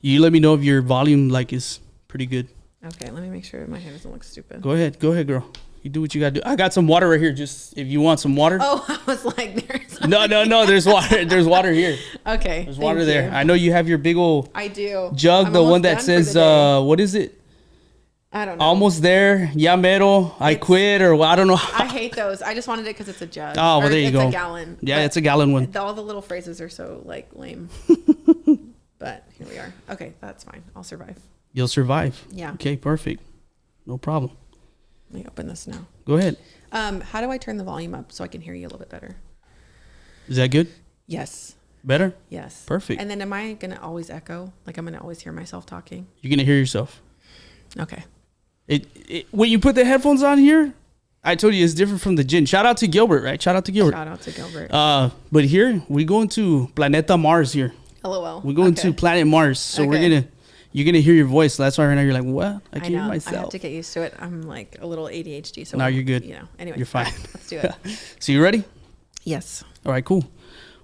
You let me know if your volume like is pretty good. Okay, let me make sure my hair doesn't look stupid. Go ahead, girl. You do what you gotta do. I got some water right here. Just if you want some water. Oh, I was like, there's No. There's water. There's water here. Okay. There's water there. I know you have your big old. I do. Jug, the one that says what is it? I don't know. Almost there. Ya mero. I quit, or I don't know. I hate those. I just wanted it because it's a jug. Oh, well, there you go. It's a gallon. Yeah, it's a gallon one. All the little phrases are so like lame. But here we are. Okay, that's fine. I'll survive. You'll survive. Yeah. Okay, perfect. No problem. Let me open this now. Go ahead. How do I turn the volume up so I can hear you a little bit better? Is that good? Yes. Better? Yes. Perfect. And then am I going to always echo? Like I'm going to always hear myself talking? You're going to hear yourself. Okay. When you put the headphones on here, I told you it's different from the gin. Shout out to Gilbert, right? Shout out to Gilbert. But here, we go into Planeta Mars here. LOL. We're going to planet Mars. So you're going to hear your voice. So that's why right now you're like, what? I can't hear myself. I have to get used to it. I'm like a little ADHD. So no, you're good. Anyway. You're fine. Let's do it. So you ready? Yes. All right, cool.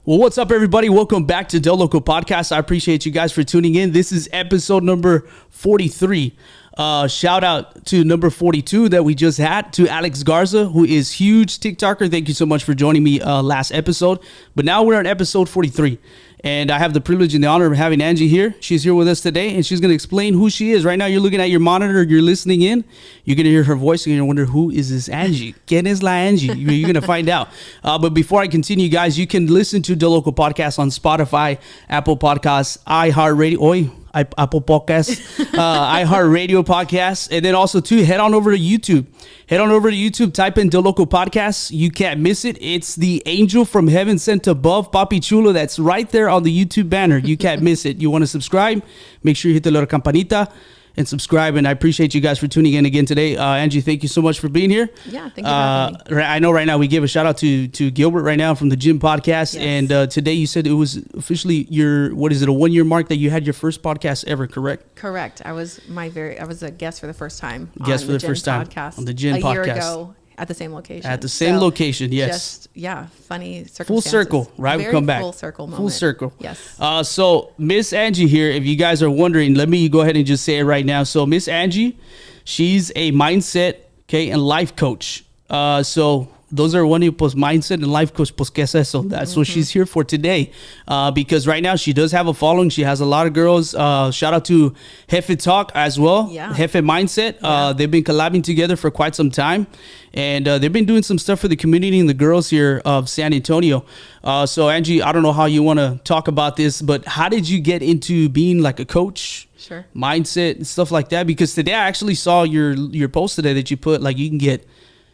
Well, what's up, everybody? Welcome back to DeLoco Podcast. I appreciate you guys for tuning in. This is episode number 43. Shout out to number 42 that we just had, to Alex Garza, who is huge TikToker. Thank you so much for joining me last episode. But now we're on episode 43. And I have the privilege and the honor of having Angie here. She's here with us today, and she's going to explain who she is. Right now, you're looking at your monitor. You're listening in. You're going to hear her voice, and you're going to wonder, who is this Angie? ¿Quién es la Angie? You're going to find out. But before I continue, guys, you can listen to DeLoco Podcast on Spotify, Apple Podcasts, iHeartRadio. Apple Podcasts, iHeartRadio Podcasts, and then also too, head on over to YouTube. Type in DeLoco Podcasts. You can't miss it. It's the angel from heaven sent above, Papi Chulo. That's right there on the YouTube banner. You can't miss it. You want to subscribe? Make sure you hit the little campanita and subscribe. And I appreciate you guys for tuning in again today. Angie, thank you so much for being here. Yeah, thank you for having me. I know right now we give a shout out to Gilbert right now from the Gym Podcast. Yes. And today you said it was officially a 1 year mark that you had your first podcast ever, correct? Correct. I was a guest for the first time. Guest for the first time on the Gym Podcast. A year ago. At the same location. Yes. Funny circumstances. Full circle, right? Very we come back. Full circle moment. Full circle. Yes. So Miss Angie here, if you guys are wondering, let me go ahead and just say it right now. So Miss Angie, she's a mindset, and life coach. So those are one pues mindset and life coach, pues que es eso? That's what she's here for today. Because right now she does have a following. She has a lot of girls. Shout out to Jefe Talk as well. Yeah. Jefe Mindset. They've been collabing together for quite some time. And they've been doing some stuff for the community and the girls here of San Antonio. So Angie, I don't know how you want to talk about this, but how did you get into being like a coach? Sure. Mindset and stuff like that? Because today I actually saw your post today that you put like you can get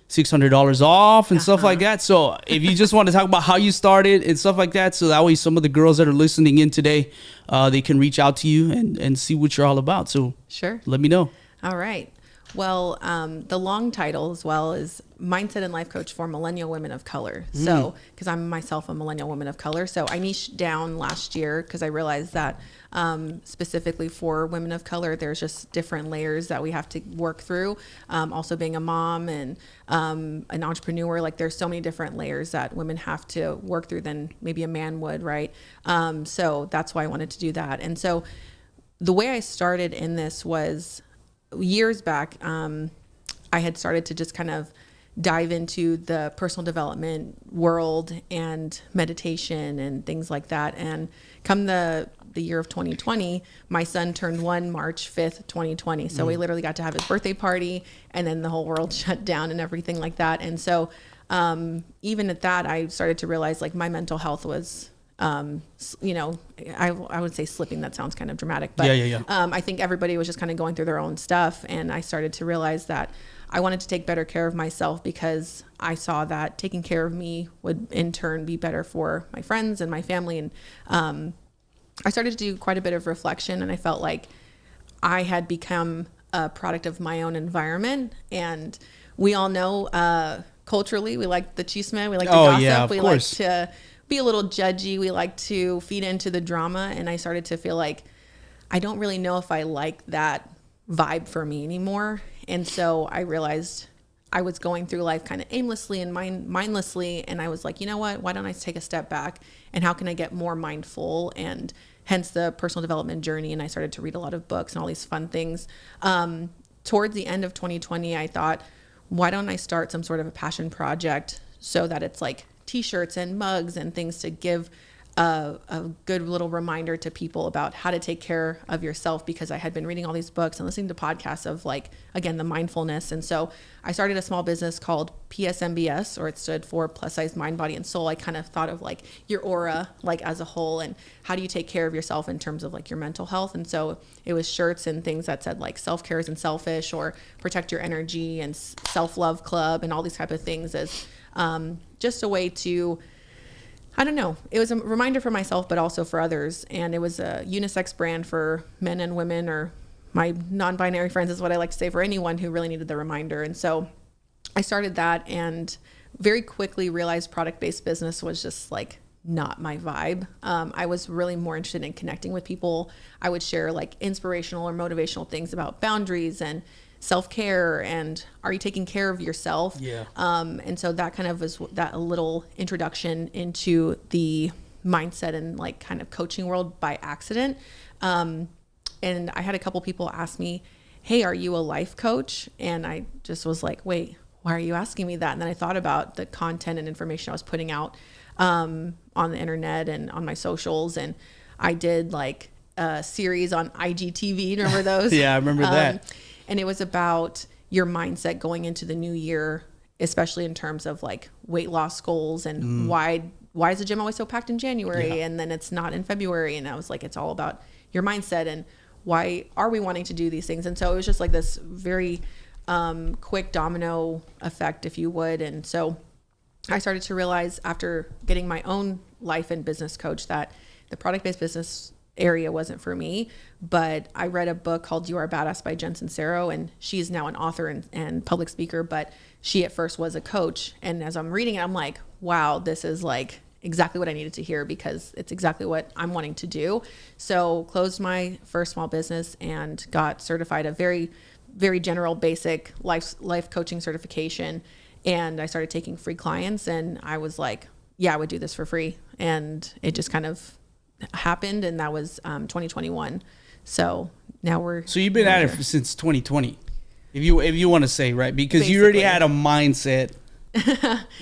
$600 off and stuff like that. So if you just want to talk about how you started and stuff like that, so that way some of the girls that are listening in today, they can reach out to you and see what you're all about. So sure, let me know. All right. Well, the long title as well is Mindset and Life Coach for Millennial Women of Color. So, because I'm myself a millennial woman of color. So I niched down last year because I realized that specifically for women of color, there's just different layers that we have to work through. Also being a mom and an entrepreneur, like there's so many different layers that women have to work through than maybe a man would, right? So that's why I wanted to do that. And so the way I started in this was years back. I had started to just kind of dive into the personal development world and meditation and things like that. And come the year of 2020, my son turned 1 March 5th, 2020. So we literally got to have his birthday party, and then the whole world shut down and everything like that. And so even at that, I started to realize like my mental health was, I would say slipping. That sounds kind of dramatic, but I think everybody was just kind of going through their own stuff. And I started to realize that I wanted to take better care of myself because I saw that taking care of me would in turn be better for my friends and my family. And I started to do quite a bit of reflection, and I felt like I had become a product of my own environment. And we all know culturally, we like the chisme, we like to gossip, we like to be a little judgy, we like to feed into the drama. And I started to feel like I don't really know if I like that vibe for me anymore. And so I realized I was going through life kind of aimlessly and mindlessly. And I was like, you know what, why don't I take a step back, and how can I get more mindful and hence the personal development journey. And I started to read a lot of books and all these fun things. Towards the end of 2020, I thought, why don't I start some sort of a passion project so that it's like t-shirts and mugs and things to give a good little reminder to people about how to take care of yourself, because I had been reading all these books and listening to podcasts of like, again, the mindfulness. And so I started a small business called PSMBS, or it stood for Plus Size Mind, Body, and Soul. I kind of thought of like your aura, like as a whole, and how do you take care of yourself in terms of like your mental health. And so it was shirts and things that said like self-care isn't selfish, or protect your energy, and self-love club, and all these type of things as just a way to, I don't know. It was a reminder for myself, but also for others. And it was a unisex brand for men and women, or my non-binary friends is what I like to say, for anyone who really needed the reminder. And so I started that, and very quickly realized product-based business was just like not my vibe. I was really more interested in connecting with people. I would share like inspirational or motivational things about boundaries and self-care, and are you taking care of yourself? Yeah. And so that kind of was that a little introduction into the mindset and like kind of coaching world by accident. And I had a couple people ask me, hey, are you a life coach? And I just was like, wait, why are you asking me that? And then I thought about the content and information I was putting out on the internet and on my socials. And I did like a series on IGTV. Remember those? Yeah, I remember that. And it was about your mindset going into the new year, especially in terms of like weight loss goals, and why is the gym always so packed in January and then it's not in February? And I was like, it's all about your mindset, and why are we wanting to do these things? And so it was just like this very quick domino effect, if you would. And so I started to realize, after getting my own life and business coach, that the product-based business area wasn't for me. But I read a book called You Are Badass by Jen Sincero, and she's now an author and public speaker, but she at first was a coach. And as I'm reading it, I'm like, wow, this is like exactly what I needed to hear, because it's exactly what I'm wanting to do. So closed my first small business and got certified, a very, very general basic life coaching certification. And I started taking free clients, and I was like, yeah, I would do this for free. And it just kind of happened, and that was 2021. So now so you've been at it since 2020, if you want to say, right? Because basically, you already had a mindset,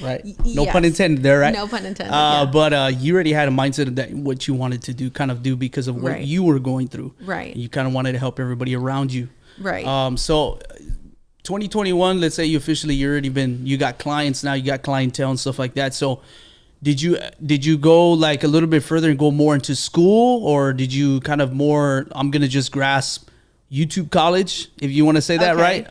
right? No pun intended there, right? No pun intended. But you already had a mindset of that, what you wanted to do because of what you were going through, right? And you kind of wanted to help everybody around you, right? So 2021, let's say you got clients now, you got clientele and stuff like that. So did you go like a little bit further and go more into school, or did you kind of more, I'm going to just grasp YouTube college, if you want to say that, right?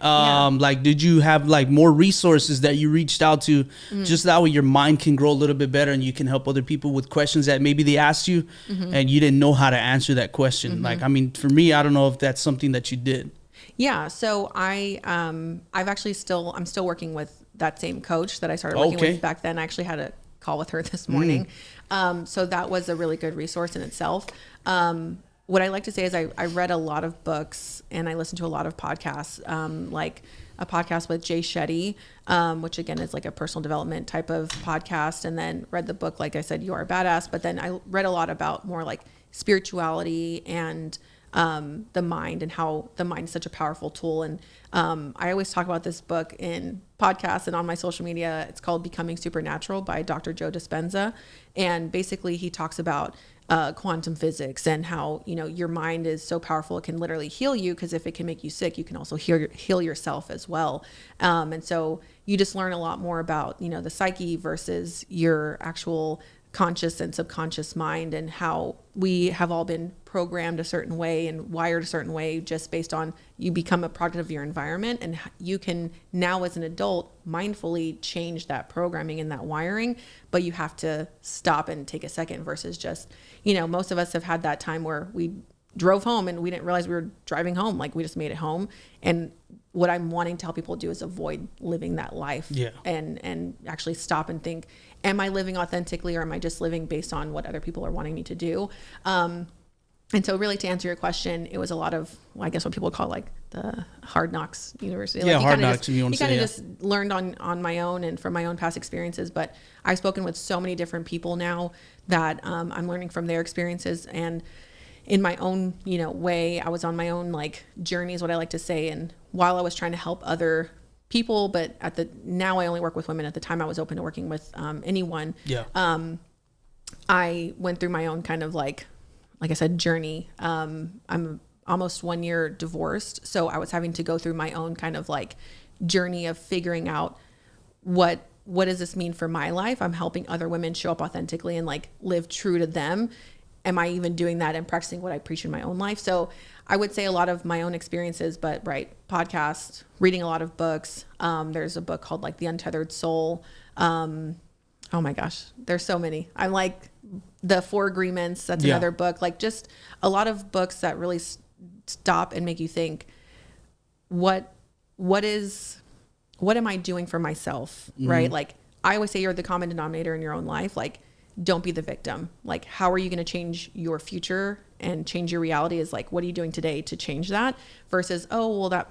Like, did you have like more resources that you reached out to, just that way your mind can grow a little bit better and you can help other people with questions that maybe they asked you and you didn't know how to answer that question? Like, I mean, for me, I don't know if that's something that you did. Yeah. So I'm still working with that same coach that I started working with back then. I actually had a call with her this morning. So that was a really good resource in itself. What I like to say is I read a lot of books and I listened to a lot of podcasts, like a podcast with Jay Shetty, which again is like a personal development type of podcast. And then read the book, like I said, You Are Badass. But then I read a lot about more like spirituality and the mind, and how the mind is such a powerful tool. And I always talk about this book in podcasts and on my social media. It's called Becoming Supernatural by Dr. Joe Dispenza. And basically he talks about quantum physics and how, your mind is so powerful. It can literally heal you, because if it can make you sick, you can also heal yourself as well. And so you just learn a lot more about, the psyche versus your actual conscious and subconscious mind, and how we have all been programmed a certain way and wired a certain way just based on, you become a product of your environment, and you can now as an adult mindfully change that programming and that wiring, but you have to stop and take a second versus just, most of us have had that time where we drove home and we didn't realize we were driving home. Like, we just made it home. And what I'm wanting to help people do is avoid living that life, and actually stop and think, am I living authentically, or am I just living based on what other people are wanting me to do? And so really, to answer your question, it was a lot of, I guess what people call like the hard knocks university. Yeah, like hard knocks. You kind of just learned on my own and from my own past experiences. But I've spoken with so many different people now that I'm learning from their experiences. And in my own, way. I was on my own like journey is what I like to say. And while I was trying to help other people, but now I only work with women. At the time I was open to working with anyone. Yeah. I went through my own kind of like I said, journey. I'm almost 1 year divorced. So I was having to go through my own kind of like journey of figuring out what does this mean for my life? I'm helping other women show up authentically and like live true to them. Am I even doing that and practicing what I preach in my own life? So I would say a lot of my own experiences, but podcast, reading a lot of books. There's a book called like The Untethered Soul. Oh my gosh, there's so many. I'm like The Four Agreements. That's another book. Like just a lot of books that really stop and make you think, what am I doing for myself? Right? Like I always say, you're the common denominator in your own life. Like, don't be the victim. Like, how are you going to change your future and change your reality? Is like, what are you doing today to change that? Versus, oh, well, that,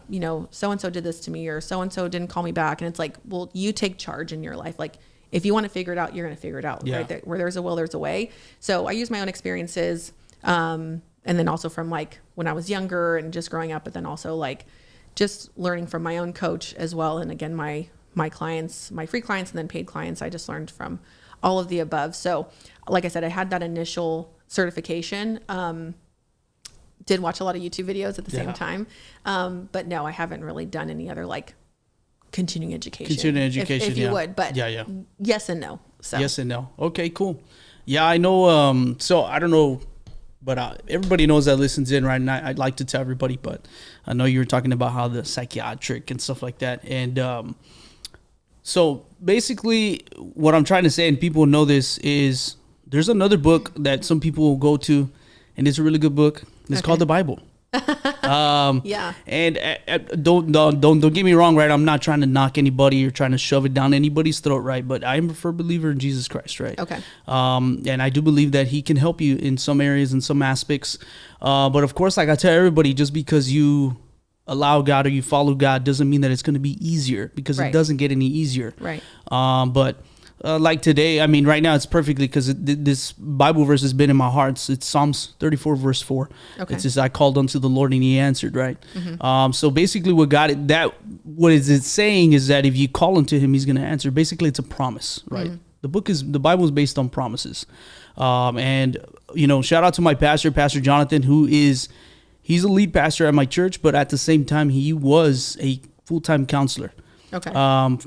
so-and-so did this to me, or so-and-so didn't call me back. And it's like, well, you take charge in your life. Like, if you want to figure it out, you're going to figure it out, right? Where there's a will, there's a way. So I use my own experiences. And then also from like when I was younger and just growing up, but then also like just learning from my own coach as well. And again, my clients, my free clients and then paid clients, I just learned from all of the above. So like I said, I had that initial certification, did watch a lot of YouTube videos at the same time. But no, I haven't really done any other like continuing education. If you would, but yes and no. So yes and no. Okay, cool. Yeah, I know. So I don't know, but everybody knows that listens in, right? And I'd like to tell everybody, but I know you were talking about how the psychiatric and stuff like that. And so basically what I'm trying to say, and people know this, is there's another book that some people will go to, and it's a really good book. It's called the Bible. Yeah. And don't get me wrong, right? I'm not trying to knock anybody or trying to shove it down anybody's throat, right? But I am a firm believer in Jesus Christ, right? Okay. And I do believe that he can help you in some areas, in some aspects. But of course, like I tell everybody, just because you allow God or you follow God doesn't mean that it's going to be easier, because it doesn't get any easier. Right. But like today, I mean, right now it's perfectly, because this Bible verse has been in my heart. It's Psalms 34 verse 4. Okay. It says, I called unto the Lord and he answered, right? Mm-hmm. So basically what is it saying is that if you call unto him, he's going to answer. Basically, it's a promise, right? Mm-hmm. The Bible is based on promises. And shout out to my pastor, Pastor Jonathan, he's a lead pastor at my church, but at the same time, he was a full-time counselor. Okay.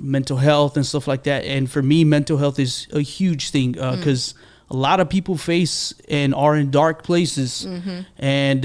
Mental health and stuff like that. And for me, mental health is a huge thing, because a lot of people face and are in dark places. Mm-hmm. And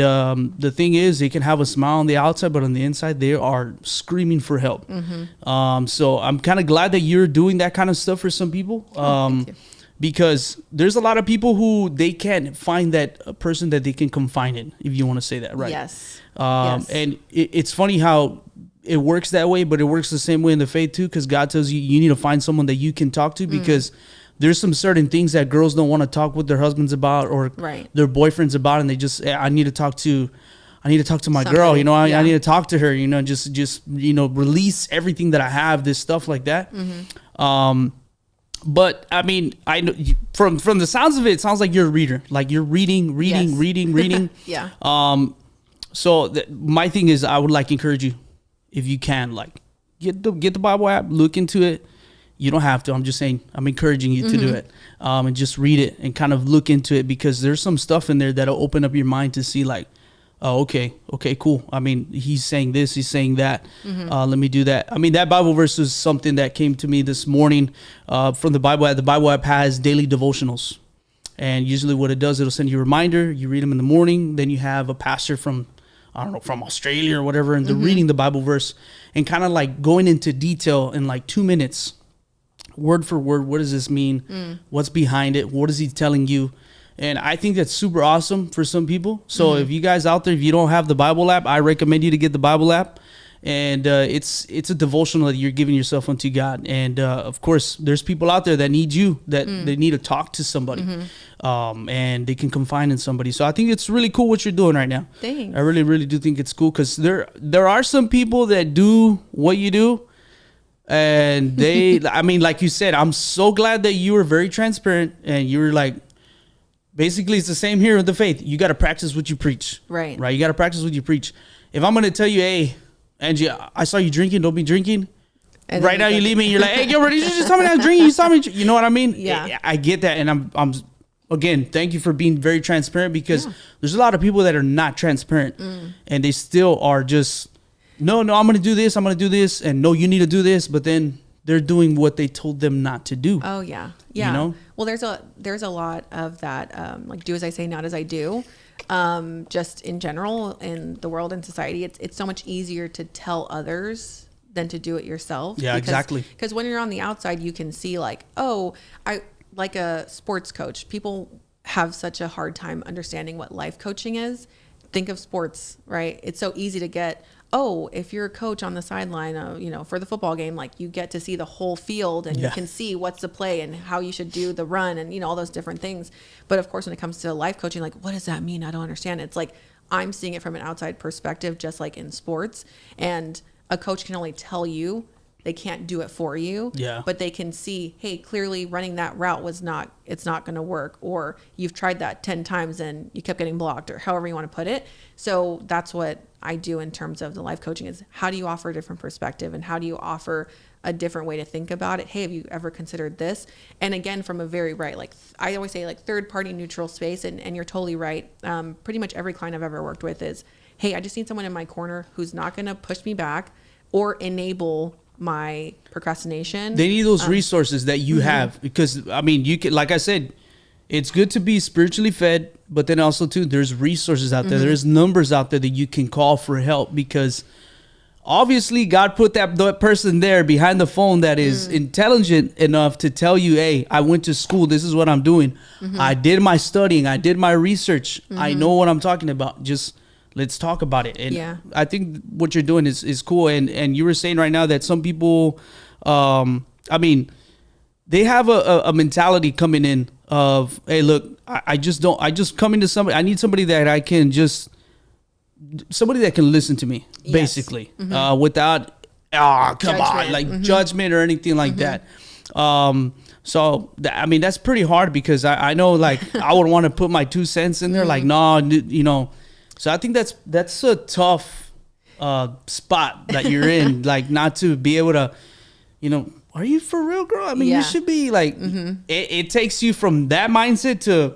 the thing is, they can have a smile on the outside, but on the inside, they are screaming for help. Mm-hmm. So I'm kind of glad that you're doing that kind of stuff for some people. Thank you. Because there's a lot of people who they can't find that person that they can confide in, if you want to say that, right? Yes. And it's funny how it works that way, but it works the same way in the faith too, because God tells you need to find someone that you can talk to, because there's some certain things that girls don't want to talk with their husbands about or their boyfriends about, and they just, I need to talk to my girl, I need to talk to her, just release everything that I have, this stuff like that. Mm-hmm. But I mean, I know from the sounds of it, it sounds like you're a reader. Like you're reading. Yeah. So my thing is, I would encourage you, if you can, get the Bible app, look into it. You don't have to. I'm just saying, I'm encouraging you to do it, and just read it and kind of look into it, because there's some stuff in there that'll open up your mind to see oh, okay, cool. I mean, he's saying this, he's saying that. Let me do that. I mean, that Bible verse is something that came to me this morning from the Bible app. The Bible app has daily devotionals. And usually what it does, it'll send you a reminder. You read them in the morning. Then you have a pastor from Australia or whatever, and they're reading the Bible verse and kind of going into detail in 2 minutes, word for word. What does this mean? What's behind it? What is he telling you? And I think that's super awesome for some people. So if you guys out there, if you don't have the Bible app, I recommend you to get the Bible app. And it's a devotional that you're giving yourself unto God. And of course, there's people out there that need you, that they need to talk to somebody, and they can confide in somebody. So I think it's really cool what you're doing right now. Thanks. I really, really do think it's cool, because there are some people that do what you do. And they, I mean, like you said, I'm so glad that you were very transparent and you were basically it's the same here with the faith. You got to practice what you preach. Right. Right. You got to practice what you preach. If I'm going to tell you, hey, Angie, I saw you drinking. Don't be drinking. And right now you leave me and you're like, hey, Gilbert, you just told me I was drinking. You saw me. You know what I mean? Yeah. I get that. And I'm again, thank you for being very transparent, because there's a lot of people that are not transparent and they still are just, no, I'm going to do this. I'm going to do this. And no, you need to do this. But then they're doing what they told them not to do. Oh yeah. Yeah. You know? Well, there's a lot of that, like do as I say, not as I do. Just in general in the world and society, it's so much easier to tell others than to do it yourself. Yeah, exactly. Because when you're on the outside, you can see like, oh, I like a sports coach. People have such a hard time understanding what life coaching is. Think of sports, right? It's so easy to get, oh, if you're a coach on the sideline, for the football game, like you get to see the whole field and you can see what's the play and how you should do the run and, all those different things. But of course, when it comes to life coaching, like, what does that mean? I don't understand. It's like, I'm seeing it from an outside perspective, just like in sports. And a coach can only tell you, they can't do it for you. Yeah. But they can see, hey, clearly running that route it's not going to work. Or you've tried that 10 times and you kept getting blocked, or however you want to put it. So that's what I do in terms of the life coaching, is how do you offer a different perspective and how do you offer a different way to think about it? Hey, have you ever considered this? And again, from a very right, like I always say, like third party neutral space. And you're totally right. Pretty much every client I've ever worked with is, hey, I just need someone in my corner who's not going to push me back or enable my procrastination. They need those resources that you have, because I mean, you can, like I said, it's good to be spiritually fed, but then also too, there's resources out there. There's numbers out there that you can call for help, because obviously God put that person there behind the phone that is intelligent enough to tell you, hey, I went to school. This is what I'm doing. I did my studying. I did my research. I know what I'm talking about. Just let's talk about it. And I think what you're doing is cool. And you were saying right now that some people, I mean, they have a mentality coming in of, hey, look, I just come into somebody. I need somebody that I can somebody that can listen to me, basically, without, judgment or anything like that. So, I mean, that's pretty hard, because I know, like, I would want to put my 2 cents in there, like, no, so I think that's a tough spot that you're in, like, not to be able to, are you for real, girl? I mean, you should be like, it takes you from that mindset to,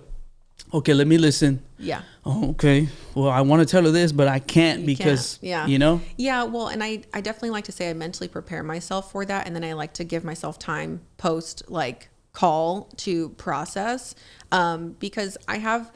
okay, let me listen. Yeah. Oh, okay. Well, I want to tell her this, but I can't because, Yeah. Yeah. Well, and I definitely like to say I mentally prepare myself for that. And then I like to give myself time post like call to process, because I have,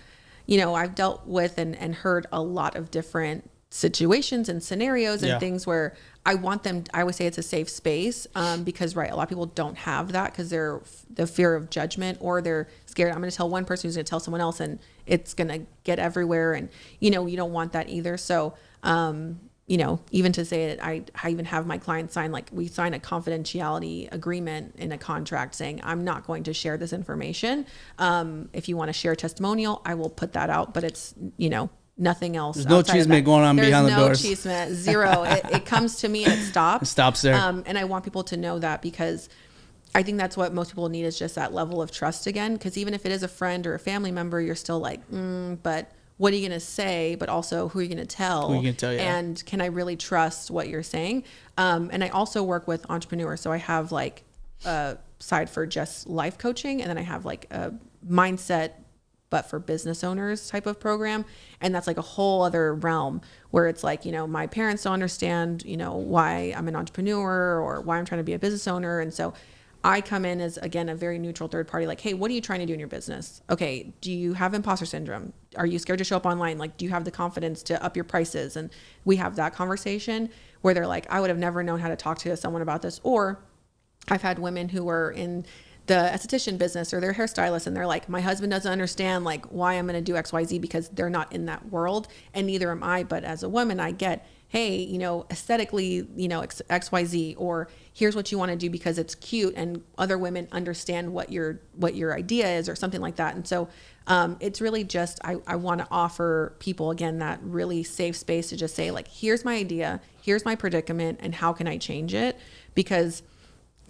I've dealt with and heard a lot of different situations and scenarios and things where I want them, I would say it's a safe space, because a lot of people don't have that because they're the fear of judgment, or they're scared. I'm going to tell one person who's going to tell someone else and it's going to get everywhere. And, you don't want that either. So, even to say it, I even have my clients sign, like we sign a confidentiality agreement in a contract saying, I'm not going to share this information. If you want to share a testimonial, I will put that out, but it's, nothing else. There's no chisme going on behind the doors. There's no chisme, zero. It comes to me and it stops. It stops there. And I want people to know that, because I think that's what most people need, is just that level of trust again. Because even if it is a friend or a family member, you're still like, but what are you going to say? But also, who are you going to tell? Who are you going to tell, And can I really trust what you're saying? And I also work with entrepreneurs. So I have like a side for just life coaching. And then I have like a mindset, but for business owners type of program. And that's like a whole other realm where it's like, my parents don't understand, why I'm an entrepreneur or why I'm trying to be a business owner. And so I come in as, again, a very neutral third party, like, hey, what are you trying to do in your business? Okay. Do you have imposter syndrome? Are you scared to show up online? Like, do you have the confidence to up your prices? And we have that conversation where they're like, I would have never known how to talk to someone about this. Or I've had women who were in the esthetician business or their hairstylist, and they're like, my husband doesn't understand like why I'm going to do XYZ, because they're not in that world, and neither am I. But as a woman, I get, hey, aesthetically, XYZ, or here's what you want to do because it's cute, and other women understand what your idea is, or something like that. And so it's really just, I want to offer people, again, that really safe space to just say, like, here's my idea, here's my predicament, and how can I change it? Because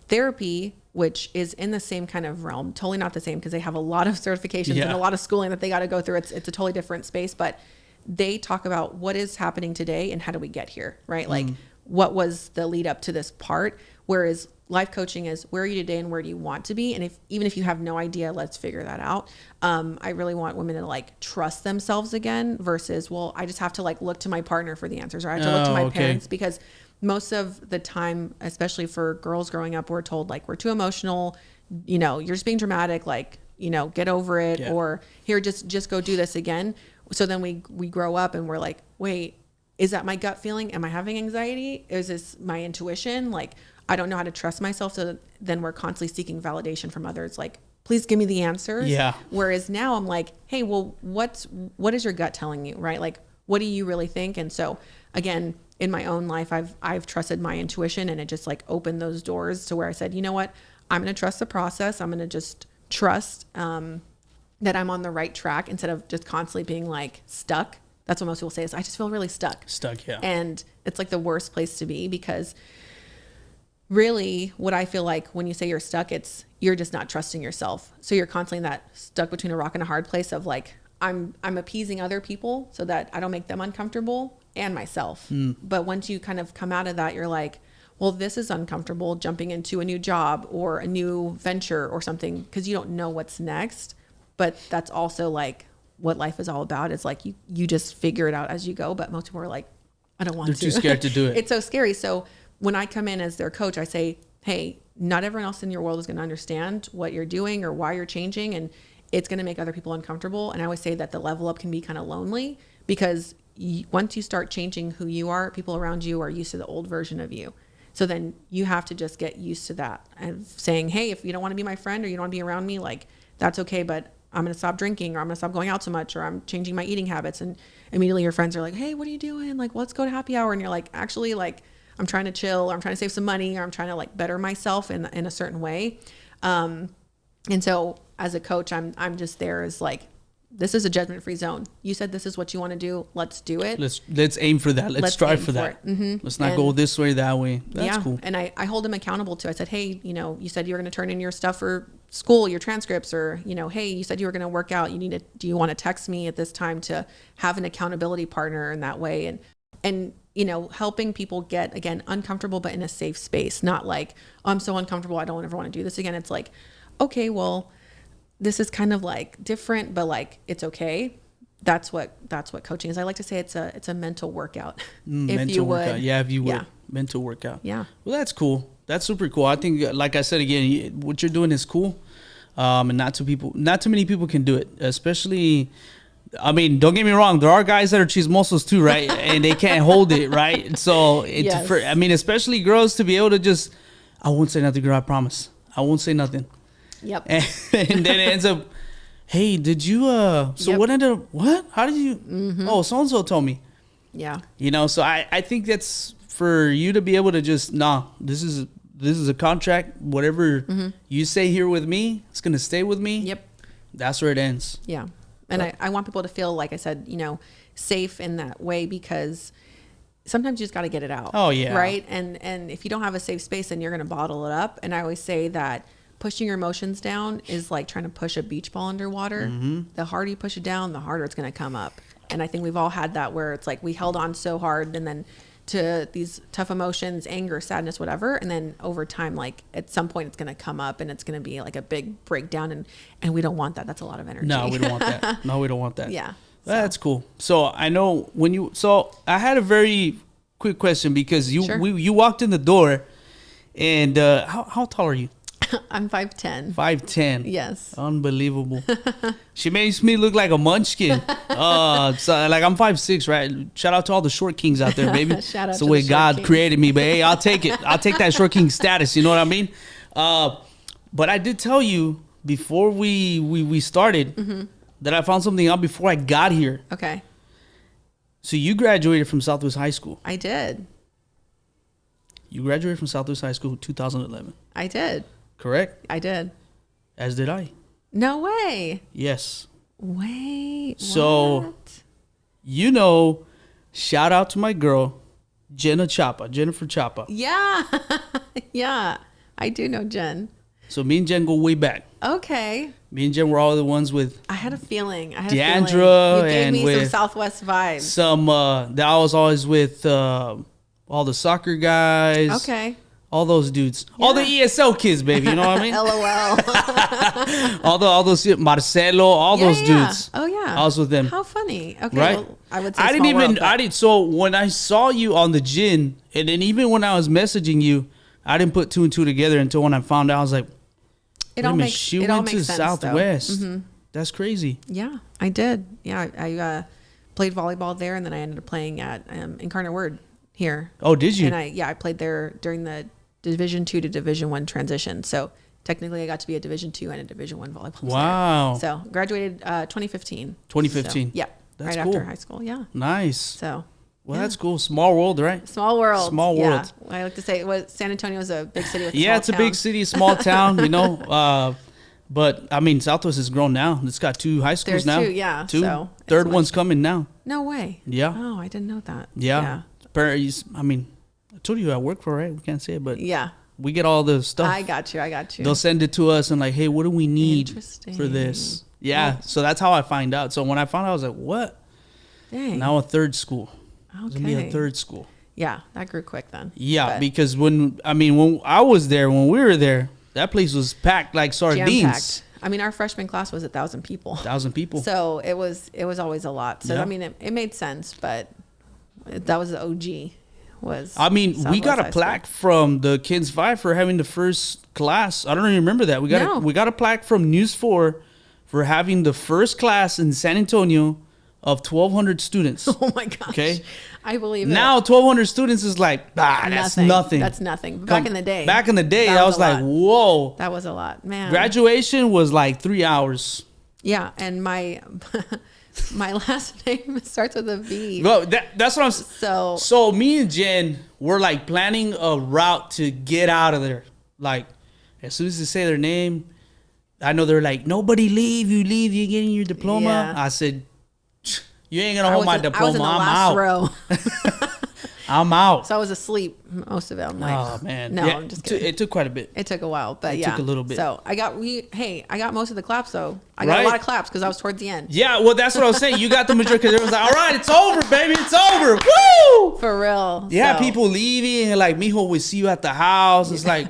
therapy, which is in the same kind of realm, totally not the same because they have a lot of certifications and a lot of schooling that they got to go through. It's a totally different space, but they talk about what is happening today and how do we get here, right? Like what was the lead up to this part? Whereas life coaching is where are you today and where do you want to be? And even if you have no idea, let's figure that out. I really want women to like trust themselves again versus, well, I just have to like look to my partner for the answers, or I have to look to my parents, because most of the time, especially for girls growing up, we're told like, we're too emotional, you know, you're just being dramatic, like, you know, get over it, or here, just go do this again. So then we grow up and we're like, wait, is that my gut feeling? Am I having anxiety? Is this my intuition? Like, I don't know how to trust myself. So then we're constantly seeking validation from others. Like, please give me the answers. Yeah. Whereas now I'm like, hey, well, what is your gut telling you? Right? Like, what do you really think? And so again, in my own life, I've trusted my intuition, and it just like opened those doors to where I said, you know what, I'm going to trust the process. I'm going to just trust, that I'm on the right track instead of just constantly being like stuck. That's what most people say is I just feel really stuck. Yeah. And it's like the worst place to be, because really what I feel like when you say you're stuck, it's you're just not trusting yourself. So you're constantly in that stuck between a rock and a hard place of like, I'm appeasing other people so that I don't make them uncomfortable and myself. But once you kind of come out of that, you're like, well, this is uncomfortable, jumping into a new job or a new venture or something, because you don't know what's next. But that's also like what life is all about. It's like you just figure it out as you go. But most people are like, I don't want to. They're too scared to do it. It's so scary. So when I come in as their coach, I say, hey, not everyone else in your world is going to understand what you're doing or why you're changing. And it's going to make other people uncomfortable. And I always say that the level up can be kind of lonely, because once you start changing who you are, people around you are used to the old version of you. So then you have to just get used to that and saying, hey, if you don't want to be my friend or you don't want to be around me, like, that's okay. But I'm going to stop drinking, or I'm going to stop going out so much, or I'm changing my eating habits. And immediately your friends are like, hey, what are you doing? Like, let's go to happy hour. And you're like, actually, like, I'm trying to chill, or I'm trying to save some money, or I'm trying to like better myself in a certain way. And so as a coach, I'm just there as like, this is a judgment-free zone. You said this is what you want to do. Let's do it. Let's aim for that. Let's strive for that. Let's not go this way, that way. That's cool. And I hold them accountable too. I said, hey, you know, you said you were going to turn in your stuff for school, your transcripts, or, you know, hey, you said you were going to work out. Do you want to text me at this time to have an accountability partner in that way? And, you know, helping people get, again, uncomfortable, but in a safe space, not like, oh, I'm so uncomfortable, I don't ever want to do this again. It's like, okay, well, this is kind of like different, but like, it's okay. That's what coaching is. I like to say it's a mental workout. Mental workout. Yeah, if you would. Mental workout. Yeah. Well, that's cool. That's super cool. I think, like I said, again, what you're doing is cool. And not too many people can do it, especially, I mean, don't get me wrong. There are guys that are chismosos too, right? And they can't hold it, right? So, I mean, especially girls, to be able to just, I won't say nothing, girl, I promise. I won't say nothing. Yep. And then it ends up, hey, did you, what ended up, what? How did you, oh, so-and-so told me. Yeah. You know, so I think that's for you to be able to just, this is a contract. Whatever you say here with me, it's going to stay with me. Yep. That's where it ends. Yeah. And I want people to feel, like I said, you know, safe in that way, because sometimes you just got to get it out. Oh, yeah. Right. And if you don't have a safe space, then you're going to bottle it up. And I always say that pushing your emotions down is like trying to push a beach ball underwater. The harder you push it down, the harder it's going to come up. And I think we've all had that, where it's like we held on so hard, and then to these tough emotions, anger, sadness, whatever. And then over time, like at some point it's going to come up, and it's going to be like a big breakdown. And we don't want that. That's a lot of energy. No, we don't want that. No, we don't want that. Yeah. That's cool. So I know I had a very quick question, because you walked in the door, and how tall are you? I'm 5'10". 5'10". Yes. Unbelievable. She makes me look like a munchkin. So like I'm 5'6", right? Shout out to all the short kings out there, baby. Shout out it's to the way God created me, but hey, I'll take it. I'll take that short king status. You know what I mean? But I did tell you before we started that I found something out before I got here. Okay. So you graduated from Southwest High School. I did. You graduated from Southwest High School 2011. I did. Correct? I did. As did I. No way. Yes. Wait. So, you know, shout out to my girl, Jennifer Chapa. Yeah. Yeah. I do know Jen. So me and Jen go way back. Okay. Me and Jen were all the ones with I had a feeling. Deandra You gave and me with some Southwest vibes. some, that I was always with all the soccer guys. Okay. All those dudes. All the ESL kids, baby. You know what I mean? LOL. all those Marcelo, all those dudes. Oh yeah. I was with them. How funny. Okay. Right? Well, I would say I didn't. So when I saw you on the gin, and then even when I was messaging you, I didn't put two and two together until when I found out. I was like, she went to Southwest. Mm-hmm. That's crazy. Yeah, I did. Yeah, I played volleyball there, and then I ended up playing at Incarnate Word here. Oh, did you? And I played there during the Division 2 to Division 1 transition. So technically, I got to be a Division 2 and a Division 1 volleyball player. Wow. So graduated 2015. 2015. So, yeah, that's right cool. After high school. Yeah. Nice. So. Well, that's cool. Small world, right? Small world. Small world. Yeah. I like to say San Antonio is a big city with it's a big city, small town, you know. But I mean, Southwest has grown now. It's got 2 high schools now. There's 2, yeah. Two. So third one's coming now. No way. Yeah. Oh, I didn't know that. Yeah. I mean, I told you who I work for, right? We can't say it, but yeah, we get all the stuff. I got you. They'll send it to us and like, hey, what do we need for this? Yeah. Oh. So that's how I find out. So when I found out, I was like, what? Dang. Now a third school. Okay. It's gonna be a third school. Yeah, that grew quick then. Yeah, because when I was there, when we were there, that place was packed like sardines. Jam-packed. I mean, our freshman class was 1,000 people. 1,000 people. So it was always a lot. So yeah. I mean, it made sense, but that was the OG. We got a plaque from the Kids 5 for having the first class. I don't even remember that. We got a plaque from News 4 for having the first class in San Antonio of 1,200 students. Oh my gosh. Okay. I believe it. Now 1,200 students is like, that's nothing. That's nothing. But back in the day, I was like, whoa. That was a lot, man. Graduation was like 3 hours. Yeah, and my last name starts with a V. Well, that's what I'm saying. So me and Jen were like planning a route to get out of there. Like, as soon as they say their name, I know they're like, nobody leave. You leave, you're getting your diploma. Yeah. I said, you ain't gonna hold my diploma. I was in the last row. I'm out. So I was asleep most of it. I'm like, oh man, no, I'm just kidding. It took quite a bit. It took a while, but it took a little bit. So I got most of the claps though. I got a lot of claps because I was towards the end. Yeah, well, that's what I was saying. You got the majority because it was like, all right, it's over, baby, it's over. Woo! For real. Yeah, people leaving and like, mijo, we see you at the house. It's like,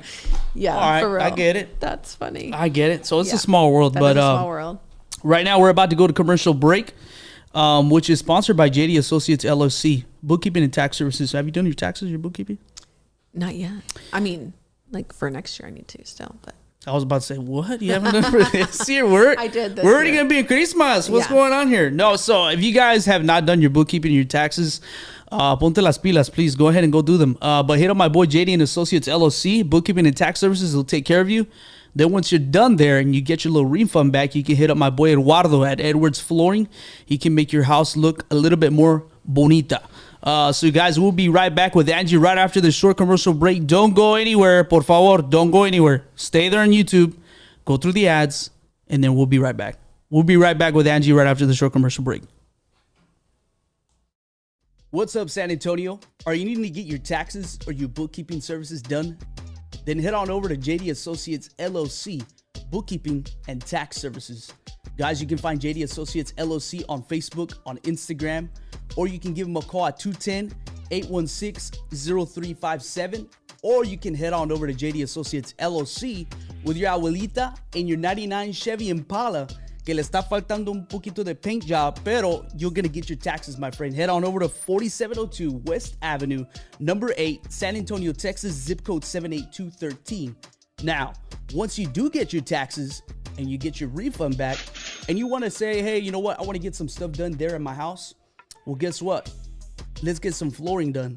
yeah, all right, for real. I get it. That's funny. I get it. So it's a small world, that is a small world. Right now we're about to go to commercial break. Which is sponsored by JD Associates LLC, bookkeeping and tax services. Have you done your taxes, your bookkeeping? Not yet. I mean, like for next year, I need to still. But I was about to say, what? You haven't done for this year? I did. We're already gonna be in Christmas. What's going on here? No. So if you guys have not done your bookkeeping and your taxes, ponte las pilas, please go ahead and go do them. But hit up my boy JD and Associates LLC, bookkeeping and tax services. They'll take care of you. Then once you're done there and you get your little refund back, you can hit up my boy Eduardo at Edwards Flooring. He can make your house look a little bit more bonita. So guys, we'll be right back with Angie right after the short commercial break. Don't go anywhere, por favor. Don't go anywhere. Stay there on YouTube. Go through the ads, and then we'll be right back. We'll be right back with Angie right after the short commercial break. What's up, San Antonio? Are you needing to get your taxes or your bookkeeping services done? Then head on over to JD Associates LLC, bookkeeping and tax services. Guys, you can find JD Associates LLC on Facebook, on Instagram, or you can give them a call at 210-816-0357, or you can head on over to JD Associates LLC with your abuelita and your 99 Chevy Impala que le está faltando un poquito de paint job, pero you're going to get your taxes, my friend. Head on over to 4702 West Avenue, number 8, San Antonio, Texas, zip code 78213. Now, once you do get your taxes and you get your refund back and you want to say, hey, you know what? I want to get some stuff done there in my house. Well, guess what? Let's get some flooring done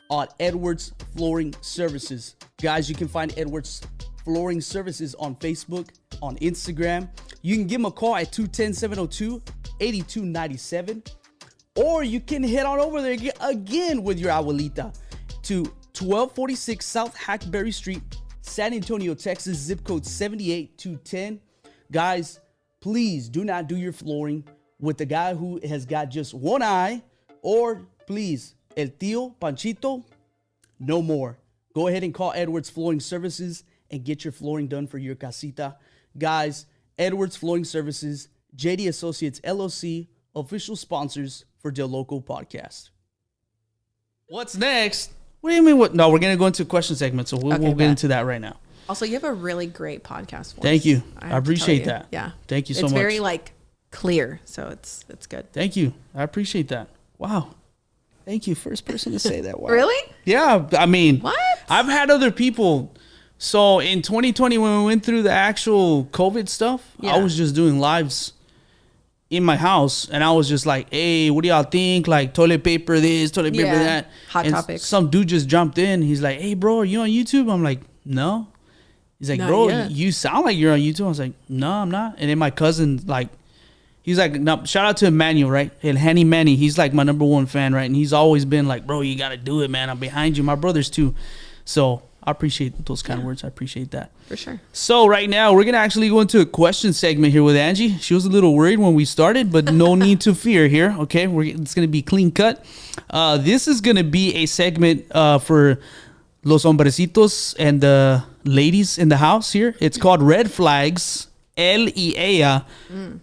on Edwards Flooring Services. Guys, you can find Edwards Flooring Services on Facebook, on Instagram. You can give them a call at 210-702-8297. Or you can head on over there again with your abuelita to 1246 South Hackberry Street, San Antonio, Texas, zip code 78210. Guys, please do not do your flooring with the guy who has got just one eye, or please, El Tío Panchito, no more. Go ahead and call Edwards Flooring Services and get your flooring done for your casita. Guys, Edwards Flooring Services, JD Associates LLC, official sponsors for DeLoco podcast. What's next? What do you mean? What? No, we're going to go into a question segment, so we'll get into that right now. Also, you have a really great podcast voice. Thank you. I appreciate that. Yeah. Thank you so much. It's very clear, so it's good. Thank you. I appreciate that. Wow. Thank you. First person to say that. Wow. Really? Yeah. I mean, what? I've had other people. So in 2020, when we went through the actual COVID stuff, I was just doing lives in my house, and I was just like, hey, what do y'all think? Like toilet paper this, toilet paper that. Hot topics. Some dude just jumped in. He's like, hey, bro, are you on YouTube? I'm like, no. He's like, bro, you sound like you're on YouTube. I was like, no, I'm not. And then my cousin, he's like, no, shout out to Emmanuel, right? And Henny Manny, he's like my number one fan, right? And he's always been like, bro, you got to do it, man. I'm behind you. My brothers too. So I appreciate those kind of words. I appreciate that. For sure. So right now, we're going to actually go into a question segment here with Angie. She was a little worried when we started, but no need to fear here, okay? It's going to be clean cut. This is going to be a segment for los hombrecitos and the ladies in the house here. It's called Red Flags, L-E-A,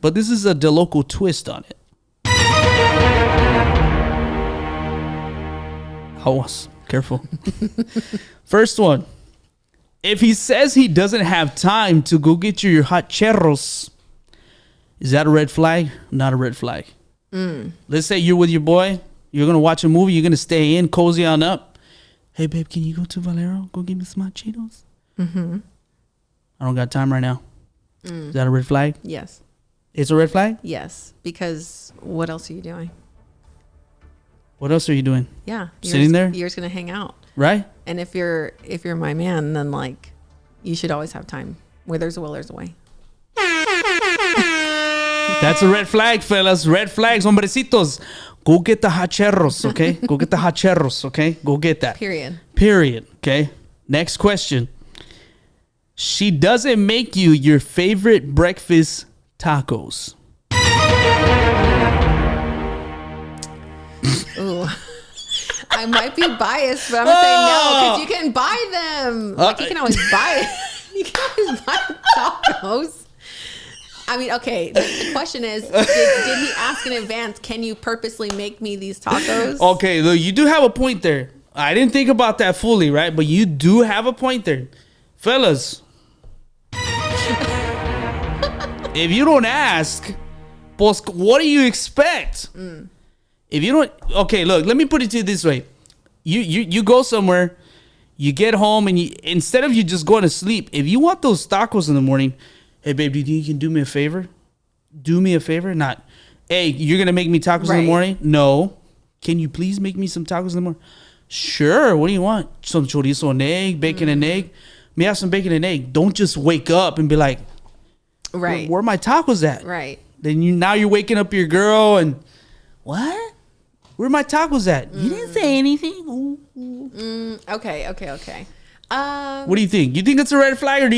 but this is a DeLoco twist on it. Aguas, careful. First one. If he says he doesn't have time to go get you your hot churros, is that a red flag? Not a red flag. Let's say you're with your boy. You're going to watch a movie. You're going to stay in, cozy on up. Hey, babe, can you go to Valero? Go get me some hot Cheetos? Mm-hmm. I don't got time right now. Is that a red flag? Yes. It's a red flag? Yes, because what else are you doing? What else are you doing? Yeah. Sitting there? You're just going to hang out. Right? And if you're my man, then you should always have time. Where there's a will, there's a way. That's a red flag, fellas. Red flags, hombrecitos. Go get the hot churros, okay? Go get the hot churros, okay? Go get that. Period, okay? Next question. She doesn't make you your favorite breakfast tacos. Ooh. I might be biased, but I'm going to say no, because you can buy them. You can always buy You can always buy tacos. I mean, okay, the question is, did he ask in advance, can you purposely make me these tacos? Okay, look, you do have a point there. I didn't think about that fully, right? But you do have a point there. Fellas, if you don't ask, pues, what do you expect? If you don't, okay, look, let me put it to you this way. You go somewhere, you get home, and instead of you just going to sleep, if you want those tacos in the morning, hey, babe, do you think you can do me a favor? Do me a favor? Not, hey, you're going to make me tacos in the morning? No. Can you please make me some tacos in the morning? Sure. What do you want? Some chorizo and egg, bacon and egg? Me have some bacon and egg. Don't just wake up and be like, right, where are my tacos at? Right. Then now you're waking up your girl and, what? Where are my tacos at? You didn't say anything. Okay. What do you think? You think it's a red flag, or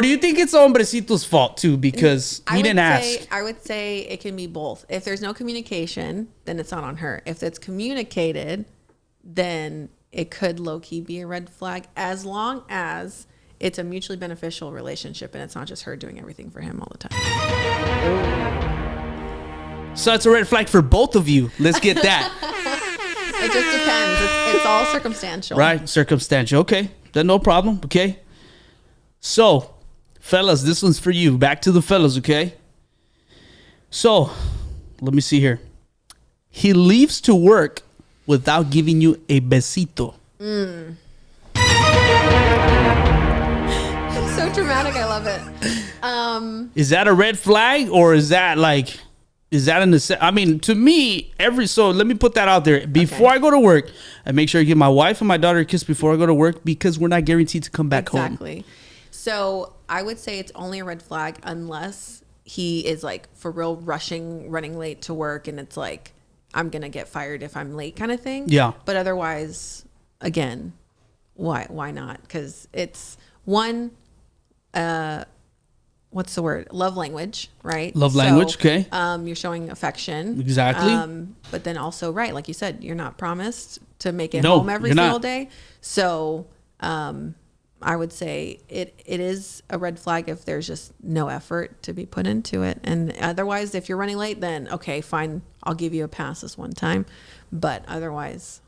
do you think it's Hombrecito's fault too because he didn't ask? I would say it can be both. If there's no communication, then it's not on her. If it's communicated, then it could low-key be a red flag, as long as it's a mutually beneficial relationship and it's not just her doing everything for him all the time. So it's a red flag for both of you. Let's get that. It just depends. It's all circumstantial. Right, circumstantial. Okay, then no problem. Okay. So, fellas, this one's for you. Back to the fellas, okay? So, let me see here. He leaves to work without giving you a besito. It's so dramatic. I love it. Is that a red flag, or is that like... Is that I mean, to me, so let me put that out there. Before I go to work, I make sure I give my wife and my daughter a kiss before I go to work, because we're not guaranteed to come back home. Exactly. So I would say it's only a red flag unless he is like for real running late to work, and it's like, I'm going to get fired if I'm late kind of thing. Yeah. But otherwise, again, why not? Because it's one, what's the word? Love language, right? Love language, okay. You're showing affection. Exactly. But then also, right, like you said, you're not promised to make it home every single day. So I would say it is a red flag if there's just no effort to be put into it. And otherwise, if you're running late, then okay, fine, I'll give you a pass this one time. But otherwise,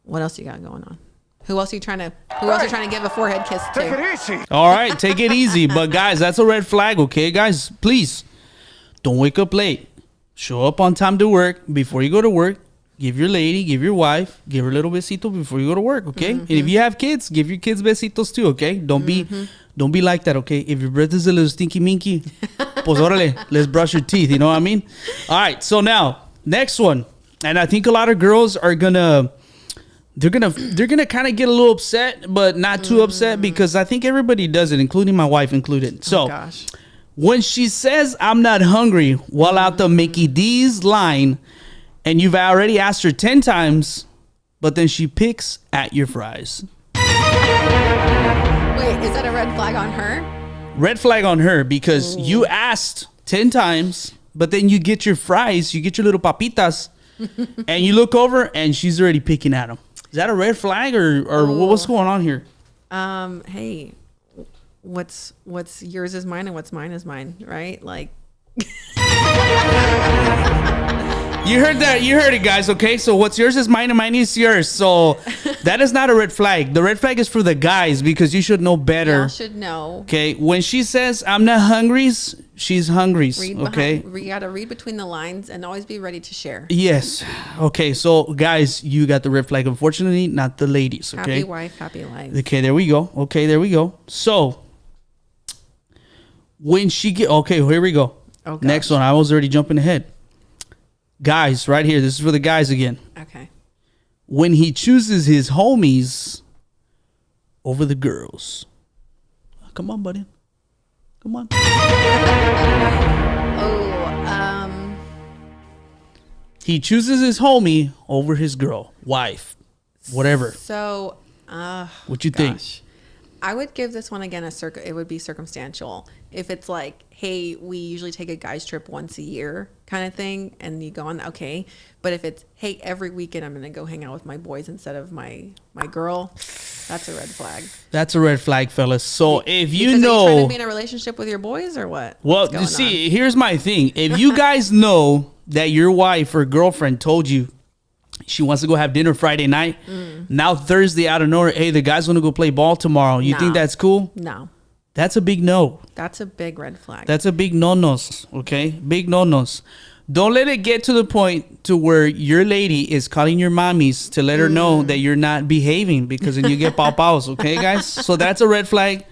what else you got going on? Who else are you trying to give a forehead kiss to? Take it easy. All right, take it easy. But guys, that's a red flag, okay? Guys, please don't wake up late. Show up on time to work before you go to work. Give your lady, give your wife, give her a little besito before you go to work, okay? And if you have kids, give your kids besitos too, okay? Don't be like that, okay? If your breath is a little stinky minky, pues órale, let's brush your teeth, you know what I mean? All right, so now, next one. And I think a lot of girls are gonna kind of get a little upset, but not too upset, because I think everybody does it, including my wife included. So Gosh. when she says I'm not hungry while out the Mickey D's line, and you've already asked her 10 times, but then she picks at your fries. Wait, is that a red flag on her? Red flag on her, because you asked 10 times, but then you get your fries, you get your little papitas, and you look over and she's already picking at them. Is that a red flag or what's going on here? Hey, what's yours is mine and what's mine is mine, right? Like, You heard that. You heard it, guys. Okay, so what's yours is mine and mine is yours. So that is not a red flag. The red flag is for the guys, because you should know better. y'all should know. Okay, when she says I'm not hungry, she's hungry. Okay. We gotta read between the lines and always be ready to share. Yes. Okay, so guys, you got the red flag. Unfortunately, not the ladies. Okay. Happy wife, happy life. Okay, there we go. Okay, there we go. So when she here we go. Oh, gosh. Next one. I was already jumping ahead. Guys, right here. This is for the guys again. Okay. When he chooses his homies over the girls. Come on, buddy. Come on. He chooses his homie over his girl, wife, whatever. So, What you think? I would give this one again it would be circumstantial. If it's like, hey, we usually take a guy's trip once a year kind of thing, and you go on, okay. But if it's, hey, every weekend I'm gonna go hang out with my boys instead of my girl, that's a red flag. That's a red flag, fellas. So if you Because are you trying know, to be in a relationship with your boys or what? well, What's you going see, on? here's my thing. If you guys know that your wife or girlfriend told you she wants to go have dinner Friday night, now Thursday out of nowhere, hey, the guy's gonna go play ball tomorrow. You think No. that's cool? No, That's a big no. that's a big red flag. That's a big no-nos, okay? Big no-nos. Don't let it get to the point to where your lady is calling your mommies to let her know that you're not behaving, because then you get papaos, okay, guys? So that's a red flag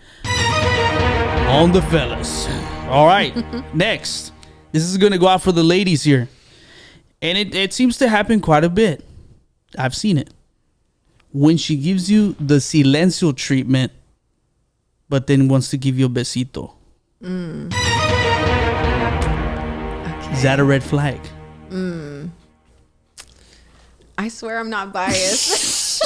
on the fellas. All right, next. This is going to go out for the ladies here. And it seems to happen quite a bit. I've seen it. When she gives you the silencio treatment, but then wants to give you a besito. Is that a red flag? I swear I'm not biased.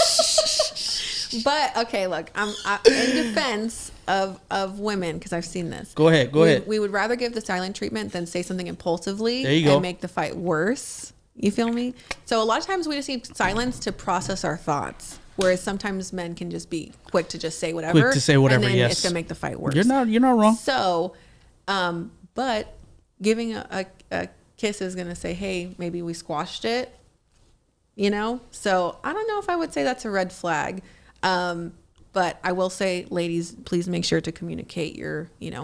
But okay, look, I'm in defense of women, because I've seen this. Go ahead. We would rather give the silent treatment than say something impulsively There you go. and make the fight worse. You feel me? So a lot of times we just need silence to process our thoughts, whereas sometimes men can just be quick to just say whatever. Quick to say whatever, and then yes. it's gonna make the fight worse. You're not wrong. So, but giving a kiss is gonna say, hey, maybe we squashed it. You know? So I don't know if I would say that's a red flag. But I will say, ladies, please make sure to communicate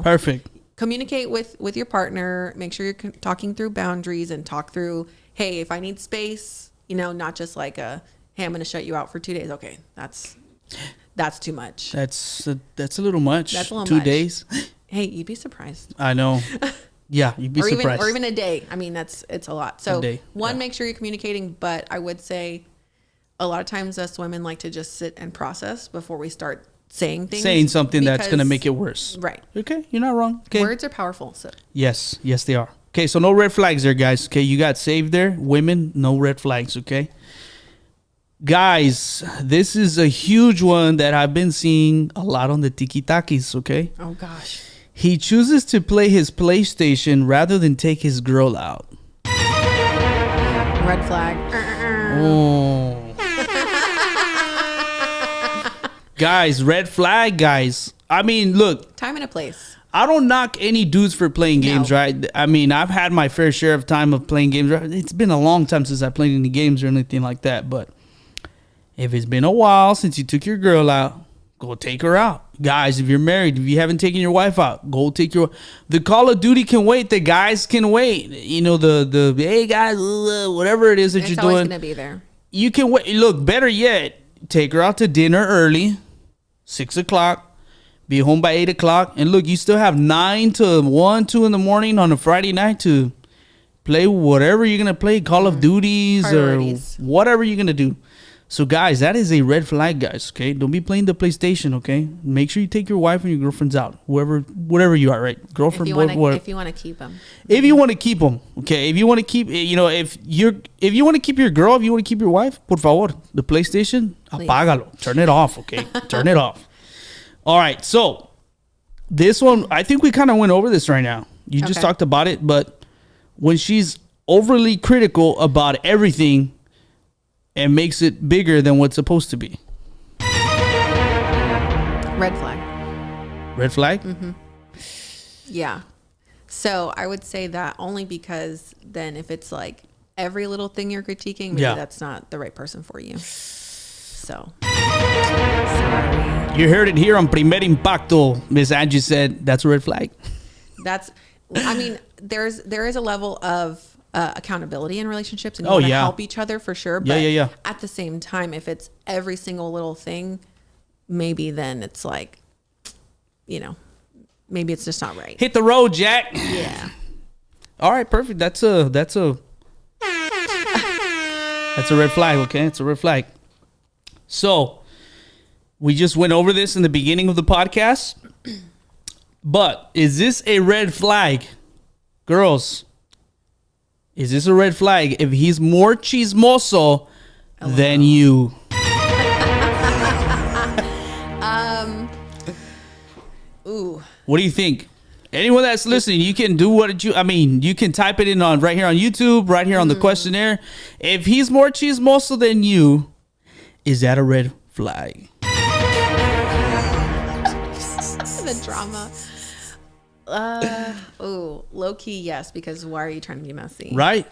Perfect. communicate with your partner. Make sure you're talking through boundaries and talk through, hey, if I need space, not just like hey, I'm going to shut you out for 2 days. Okay. That's too much. That's a little much. That's a little 2 much. days. Hey, you'd be surprised. I know. Yeah, you'd be surprised. Or even a day. I mean, it's a lot. So day, yeah. make sure you're communicating, but I would say a lot of times us women like to just sit and process before we start saying things. Saying something that's going to because- make it worse. Right. Okay, you're not wrong. Okay. Words are powerful. So Yes, they are. Okay, so no red flags there, guys. Okay, you got saved there. Women, no red flags, okay? Guys, this is a huge one that I've been seeing a lot on the tiki-takis, okay? oh gosh. He chooses to play his PlayStation rather than take his girl out. Red flag. Oh. Guys, red flag, guys. I mean, look. Time and a place. I don't knock any dudes for playing games, No. right? I mean, I've had my fair share of time of playing games. Right? It's been a long time since I played any games or anything like that. But if it's been a while since you took your girl out, go take her out. Guys, if you're married, if you haven't taken your wife out, go take your... The Call of Duty can wait. The guys can wait. You know, the hey, guys, whatever it is that you're doing. It's always going to be there. You can wait. Look, better yet, take her out to dinner early, 6 o'clock. Be home by 8 o'clock. And look, you still have 9 to 1, 2 in the morning on a Friday night to play whatever you're going to play. Call of Duties Priorities. or whatever you're going to do. So, guys, that is a red flag, guys, okay? Don't be playing the PlayStation, okay? Make sure you take your wife and your girlfriends out. Whatever you are, right? Girlfriend, boyfriend. If you want to keep them. If you want to keep them, okay? If you want to keep, you know, if you want to keep your girl, if you want to keep your wife, por favor, the PlayStation, Please. apágalo. Turn it off, okay? Turn it off. All right, so this one, I think we kind of went over this right now. You just Okay. talked about it, but when she's overly critical about everything and makes it bigger than what's supposed to be. Red flag. Red flag? Mm-hmm. Yeah. So I would say that only because then if it's like every little thing you're critiquing, maybe that's not the right person for you. So, sorry. You heard it here on Primer Impacto. Miss Angie said that's a red flag. I mean, there is a level of accountability in relationships, and you Oh, want to yeah. help each other for sure. But Yeah. at the same time, if it's every single little thing, maybe then it's like, you know, maybe it's just not right. Hit the road, Jack. Yeah. All right, perfect. That's a red flag, okay? It's a red flag. So, we just went over this in the beginning of the podcast. But is this a red flag? Girls, is this a red flag if he's more chismoso than you? Ooh. What do you think? Anyone that's listening, you can do you can type it in on right here on YouTube, right here on the questionnaire. If he's more chismoso than you, is that a red flag? The drama. Low key, yes, because why are you trying to be messy? Right?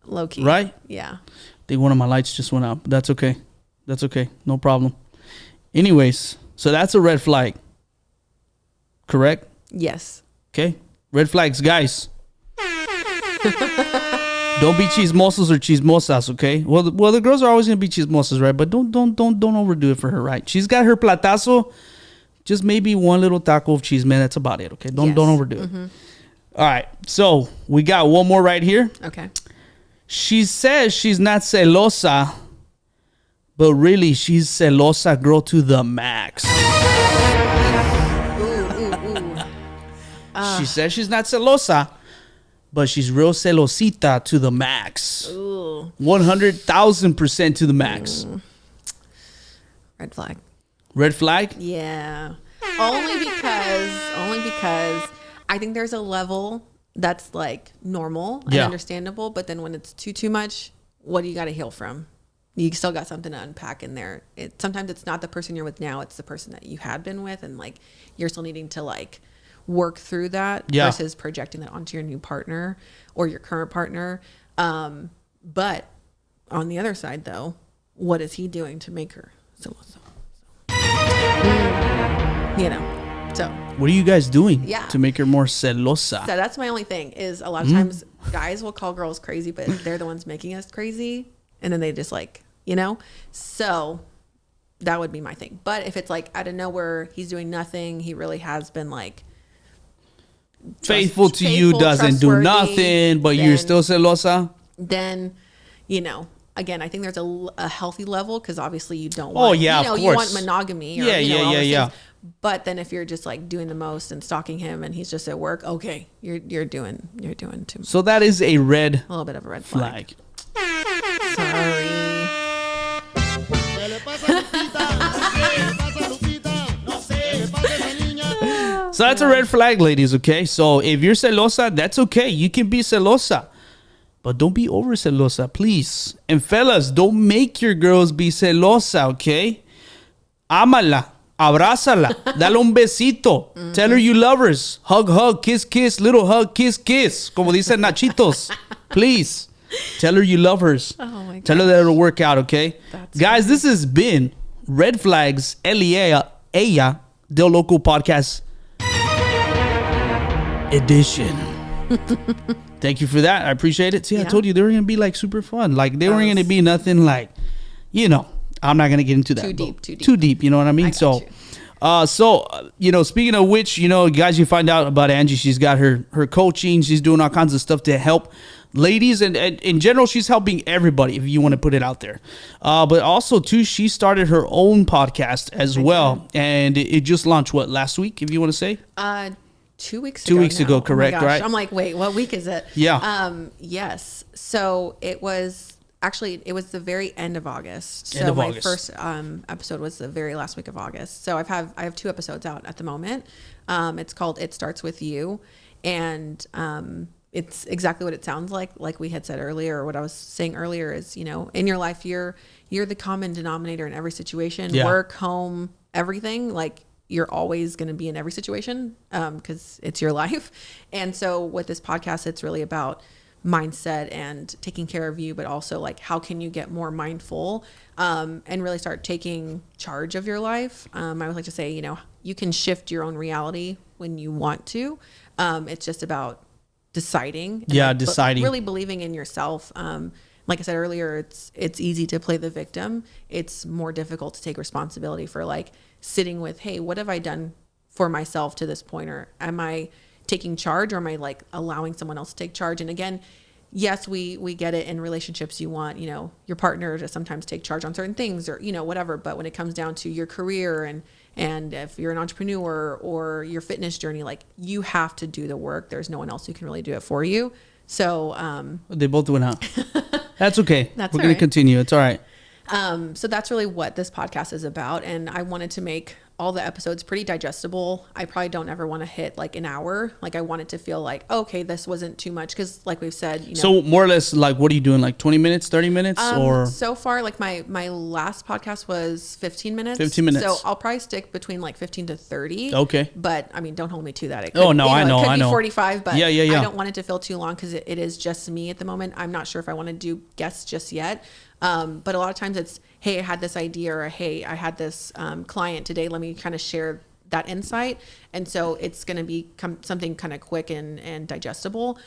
Low key. Right? Yeah. I think one of my lights just went out. But that's okay. That's okay. No problem. Anyways, so that's a red flag. Correct? Yes. Okay. Red flags, guys. Don't be chismosos or chismosas, okay? Well, the girls are always gonna be chismosas, right? But don't overdo it for her, right? She's got her platazo. Just maybe one little taco of cheese, man. That's about it, okay? Don't overdo it. All right. So we got one more right here. Okay. She says she's not celosa, but really she's celosa, girl, to the max. She says she's not celosa, but she's real celosita to the max. 100,000% to the max. Red flag. Red flag? Yeah. Only because I think there's a level that's like normal and understandable, but then when it's too much, what do you got to heal from? You still got something to unpack in there. Sometimes it's not the person you're with now, it's the person that you had been with, and like you're still needing to like work through that versus projecting that onto your new partner or your current partner. But on the other side though, what is he doing to make her so you know, so what are you guys doing Yeah. to make her more celosa? so that's my only thing is a lot of times guys will call girls crazy, but they're the ones making us crazy, and then they just like, you know, so that would be my thing. But if it's like out of nowhere, he's doing nothing, he really has been like faithful to you, doesn't do trustworthy, nothing, but you're still celosa. then, you know, again, I think there's a healthy level, because obviously you don't want, of you course. want monogamy or, Yeah, you know, all those yeah. things. But then if you're just like doing the most and stalking him and he's just at work, okay, you're doing too much. So that is a red A little bit of a red flag. flag. So that's a red flag, ladies, okay? So if you're celosa, that's okay. You can be celosa. But don't be over celosa, please. And fellas, don't make your girls be celosa, okay? Ámala. Abrázala. Dale un besito. Tell her you love her. Hug, hug, kiss, kiss. Little hug, kiss, kiss. Como dicen Nachitos. Please. Tell her you love her. Oh my gosh. Tell her that it'll work out, okay? That's Guys, funny. this has been Red Flags, Ella, DeLoco Podcast Edition. Thank you for that. I appreciate it. See, I Yeah. told you they were going to be like super fun. Like they weren't going to be nothing like, I'm not going to get into that. Too deep. You know what I mean? I got Speaking of which, guys, you find out about Angie. She's got her coaching. She's doing all kinds of stuff to help ladies. And in general, she's helping everybody, if you want to put it out there. But also, too, she started her own podcast as well. And it just launched, last week, if you want to say? 2 weeks 2 ago. weeks ago, correct, oh my gosh. right? I'm like, wait, what week is it? Yeah. Yes. So it was the very end of August. End So of my August. first episode was the very last week of August. So I have 2 episodes out at the moment. It's called It Starts With You. And it's exactly what it sounds like we had said earlier, or what I was saying earlier is, in your life, you're the common denominator in every situation, Yeah. work, home, everything. Like, you're always going to be in every situation because it's your life. And so with this podcast, it's really about mindset and taking care of you, but also like, how can you get more mindful and really start taking charge of your life? I would like to say, you can shift your own reality when you want to. It's just about deciding. Deciding. Really believing in yourself. Like I said earlier, it's easy to play the victim. It's more difficult to take responsibility for like sitting with, hey, what have I done for myself to this point? Or am I taking charge, or am I like allowing someone else to take charge? And again, yes, we get it in relationships. You want, your partner to sometimes take charge on certain things, or, whatever. But when it comes down to your career and if you're an entrepreneur or your fitness journey, like, you have to do the work. There's no one else who can really do it for you. So, They both went out. That's okay. That's We're all going right. to continue. It's all right. So that's really what this podcast is about. And I wanted to make all the episodes pretty digestible. I probably don't ever want to hit like an hour. Like, I want it to feel like, okay, this wasn't too much. Cause like we've said, So more or less, like, what are you doing? Like 20 minutes, 30 minutes or? so far, like my last podcast was 15 minutes. 15 minutes. So I'll probably stick between like 15 to 30. Okay. But I mean, don't hold me to that. It Oh, no, I know, It could I be know. 45, but Yeah. I don't want it to feel too long because it is just me at the moment. I'm not sure if I want to do guests just yet. But a lot of times it's, hey, I had this idea, or hey, I had this client today. Let me kind of share that insight. And so it's going to be something kind of quick and digestible.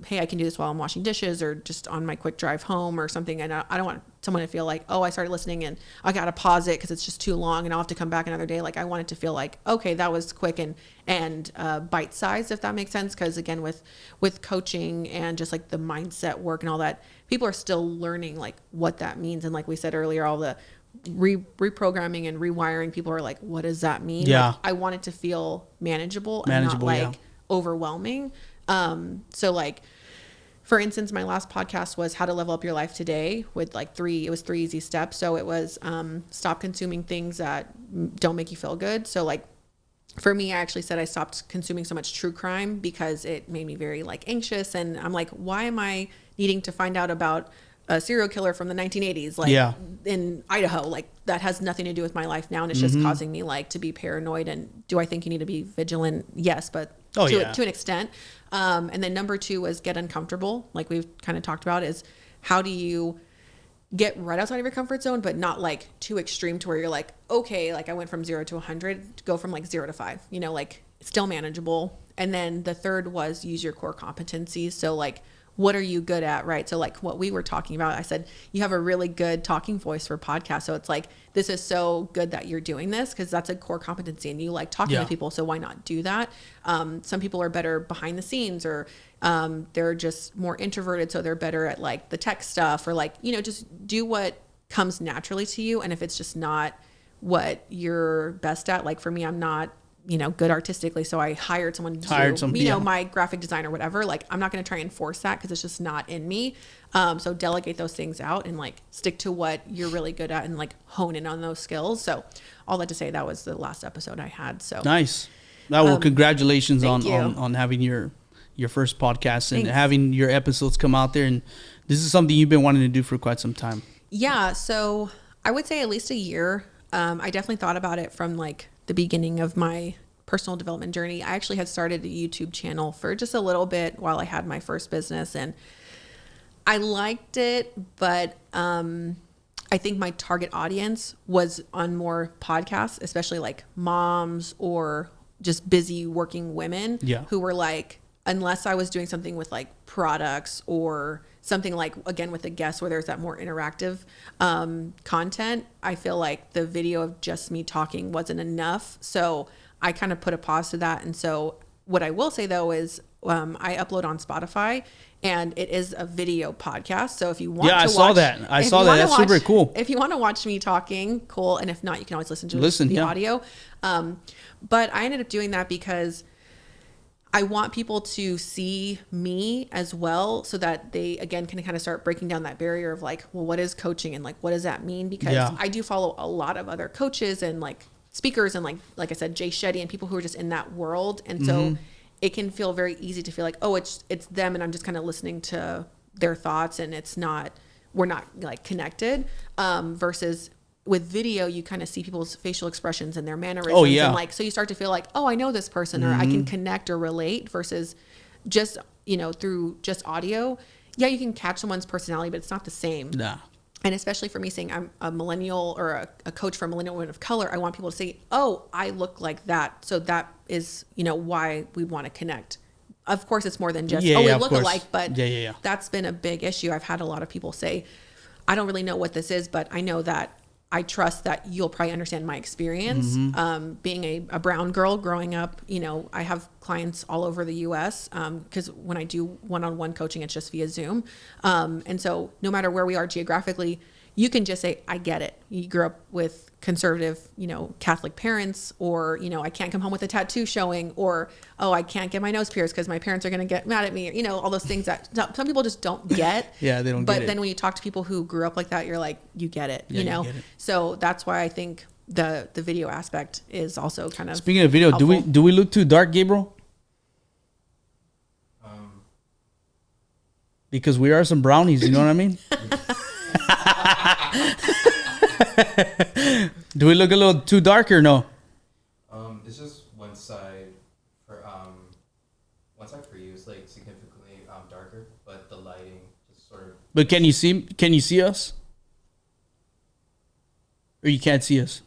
Hey, I can do this while I'm washing dishes or just on my quick drive home or something. And I don't want someone to feel like, oh, I started listening and I got to pause it because it's just too long and I'll have to come back another day. Like, I want it to feel like, okay, that was quick and bite sized, if that makes sense. Because again, with coaching and just like the mindset work and all that, people are still learning like what that means. And like we said earlier, all the reprogramming and rewiring, people are like, what does that mean? Yeah. Like, I want it to feel manageable and not like overwhelming. So like, for instance, my last podcast was how to level up your life today with like 3 easy steps. So it was, stop consuming things that don't make you feel good. So like, for me, I actually said I stopped consuming so much true crime because it made me very like anxious. And I'm like, why am I needing to find out about a serial killer from the 1980s, like in Idaho? Like, that has nothing to do with my life now. And it's just causing me like to be paranoid. And do I think you need to be vigilant? Yes, but to an extent. And then number 2 was get uncomfortable. Like we've kind of talked about, is how do you get right outside of your comfort zone, but not like too extreme to where you're like, okay, like I went from 0 to 100, to go from like 0 to 5, like still manageable. And then the third was use your core competencies. So like, what are you good at, right? So like what we were talking about, I said, you have a really good talking voice for podcasts. So it's like, this is so good that you're doing this because that's a core competency and you like talking to people. So why not do that? Some people are better behind the scenes, or they're just more introverted. So they're better at like the tech stuff, or like, just do what comes naturally to you. And if it's just not what you're best at, like for me, I'm not, good artistically. So I hired someone to do, my graphic design or whatever. Like, I'm not going to try and force that because it's just not in me. So delegate those things out and like stick to what you're really good at and like hone in on those skills. So all that to say, that was the last episode I had. So nice. Well, congratulations on having your first podcast and having your episodes come out there. And this is something you've been wanting to do for quite some time. Yeah. So I would say at least a year. I definitely thought about it from like the beginning of my personal development journey. I actually had started a YouTube channel for just a little bit while I had my first business, and I liked it, but I think my target audience was on more podcasts, especially like moms or just busy working women who were like, unless I was doing something with like products or something like, again, with a guest where there's that more interactive content, I feel like the video of just me talking wasn't enough. So I kind of put a pause to that. And so what I will say though is I upload on Spotify, and it is a video podcast. So if you want to watch, I saw that. That's super cool. If you want to watch me talking, cool. And if not, you can always listen to the audio. But I ended up doing that because I want people to see me as well, so that they, again, can kind of start breaking down that barrier of like, well, what is coaching and like, what does that mean? Because I do follow a lot of other coaches and like speakers and like I said, Jay Shetty and people who are just in that world. And so it can feel very easy to feel like, oh, it's them, and I'm just kind of listening to their thoughts, and we're not like connected. Versus with video, you kind of see people's facial expressions and their mannerisms. And like, so you start to feel like, oh, I know this person, or I can connect or relate, versus just, through just audio. Yeah, you can catch someone's personality, but it's not the same. Nah. And especially for me saying I'm a millennial or a coach for a millennial woman of color, I want people to say, oh, I look like that. So that is, why we want to connect. Of course, it's more than just, we look alike, but that's been a big issue. I've had a lot of people say, I don't really know what this is, but I know that I trust that you'll probably understand my experience. Being a brown girl growing up, I have clients all over the US because when I do one-on-one coaching, it's just via Zoom. And so no matter where we are geographically, you can just say, I get it. You grew up with conservative, Catholic parents, or, I can't come home with a tattoo showing, or, oh, I can't get my nose pierced because my parents are going to get mad at me. All those things that some people just don't get. They don't get it. But then when you talk to people who grew up like that, you're like, you get it, you know? Get it. So that's why I think the video aspect is also kind of Speaking of video, helpful. do we look too dark, Gabriel? Because we are some brownies, you know what I mean? Do we look a little too dark or no? It's just one side for you is like significantly darker, but the lighting just sort of. But can you see us? Or you can't see us?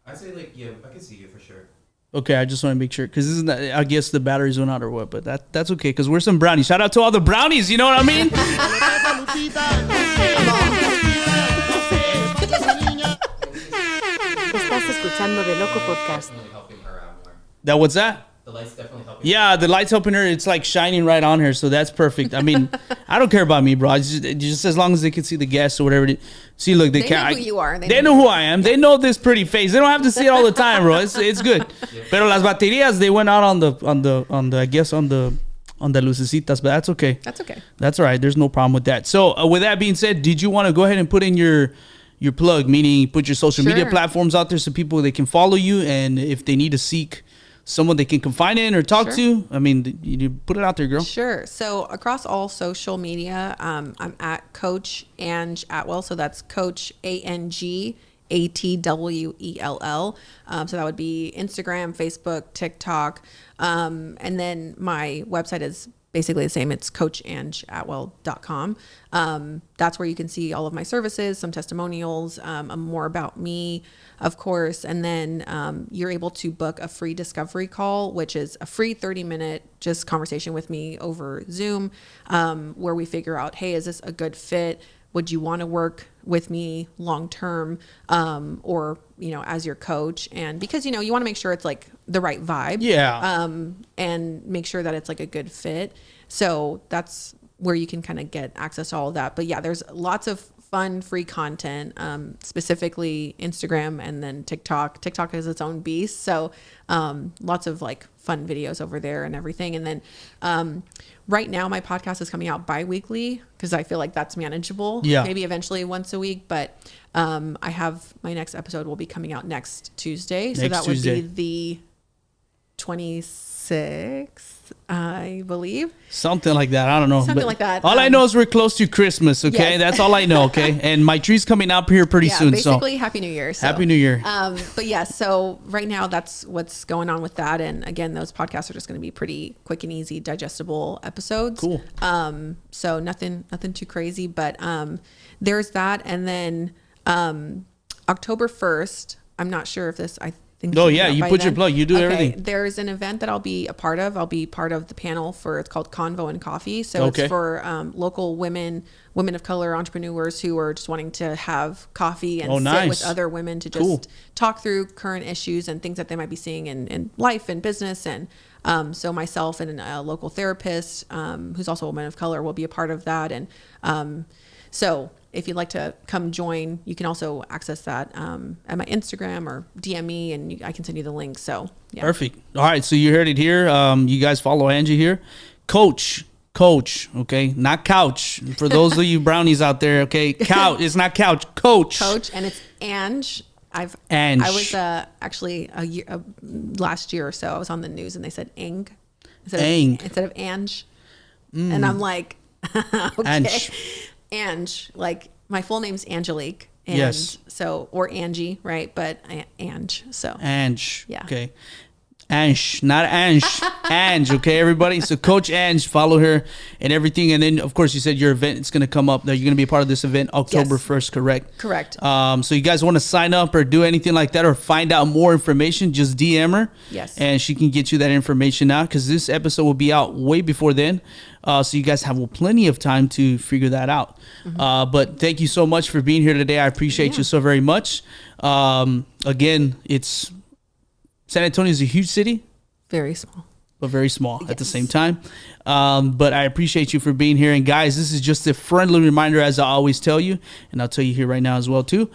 I'd say I can see you for sure. Okay, I just want to make sure, because I guess the batteries went out or what, but that's okay, because we're some brownies. Shout out to all the brownies, you know what I mean? Estás escuchando DeLoco Podcast. Definitely helping her out more. That what's that? The light's definitely helping. Yeah, the light's helping her. It's like shining right on her, so that's perfect. I mean, I don't care about me, bro. It's just as long as they can see the guests or whatever. See, look, they know who you are. They know who I am. They know this pretty face. They don't have to see it all the time, bro. It's good. Pero las baterías, they went out on the lucecitas, but that's okay. That's okay. That's all right. There's no problem with that. So with that being said, did you want to go ahead and put in your plug, meaning put your social media platforms out there so people, they can follow you, and if they need to seek someone they can confide in or talk to, I mean, you put it out there, girl. Sure. So across all social media, I'm at Coach Ange Atwell. So that's Coach Angie Atwell. So that would be Instagram, Facebook, TikTok. And then my website is basically the same. It's coachangeatwell.com. That's where you can see all of my services, some testimonials, more about me, of course. And then you're able to book a free discovery call, which is a free 30-minute just conversation with me over Zoom, where we figure out, hey, is this a good fit? Would you want to work with me long term, or as your coach? And because you want to make sure it's like the right vibe, and make sure that it's like a good fit. So that's where you can kind of get access to all of that. But yeah, there's lots of fun free content, specifically Instagram and then TikTok. TikTok is its own beast, so lots of like fun videos over there and everything. And then right now my podcast is coming out bi-weekly because I feel like that's manageable. Maybe eventually once a week, but I have my next episode will be coming out next Tuesday. So that would be the 26th, I believe. Something like that. I don't know. Something But like that. All I know is we're close to Christmas. Okay, Yes. that's all I know. Okay, and my tree's coming up here pretty soon. Basically, So Happy New Year. So. Happy New Year. But yeah, so right now that's what's going on with that. And again, those podcasts are just going to be pretty quick and easy, digestible episodes. Cool. So nothing too crazy, but there's that. And then October 1st, I'm not sure if this, I think. Oh yeah, you put your plug. You do everything. There's an event that I'll be a part of. I'll be part of the panel for, it's called Convo and Coffee. So it's for local women of color entrepreneurs who are just wanting to have coffee and sit with other women to just talk through current issues and things that they might be seeing in life and business. And so myself and a local therapist who's also a woman of color will be a part of that. And so if you'd like to come join, you can also access that at my Instagram or DM me, and I can send you the link. So yeah. Perfect. All right, so you heard it here. You guys follow Angie here. Coach, okay? Not couch. For those of you brownies out there, okay? Couch. It's not couch. Coach, and it's Ange. Ange. I was actually a year last year or so. I was on the news and they said Ang instead of Ange, and I'm like, okay, Ange. Like my full name's Angelique. And yes. So, or Angie, right? But Ange. So Ange. Yeah. Okay. Ange, not Ange. Ange, okay, everybody? So Coach Ange, follow her and everything. And then, of course, you said your event is going to come up. That you're going to be a part of this event October 1st, correct? Correct. So you guys want to sign up or do anything like that or find out more information, just DM her. Yes. And she can get you that information out because this episode will be out way before then. So you guys have plenty of time to figure that out. But thank you so much for being here today. I appreciate you so very much. Again, San Antonio is a huge city. Very small. But very small at the same time. But I appreciate you for being here. And guys, this is just a friendly reminder, as I always tell you, and I'll tell you here right now as well too,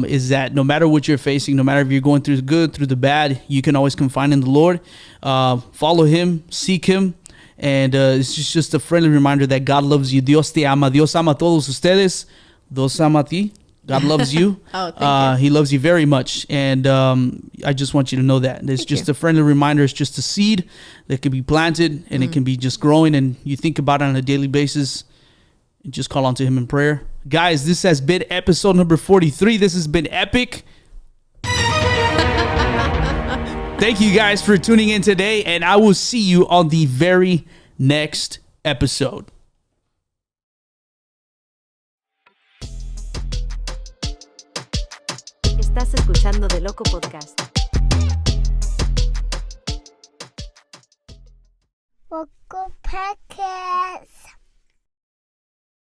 is that no matter what you're facing, no matter if you're going through the good, through the bad, you can always confide in the Lord. Follow him, seek him. And it's just a friendly reminder that God loves you. Dios te ama. Dios ama a todos ustedes. Dios ama a ti. God loves you. Thank you. He loves you very much. And I just want you to know that. It's just a friendly reminder. It's just a seed that can be planted and it can be just growing. And you think about it on a daily basis. And just call on to him in prayer. Guys, this has been episode number 43. This has been epic. Thank you guys for tuning in today. And I will see you on the very next episode. Estás escuchando DeLoco Podcast. Local podcast.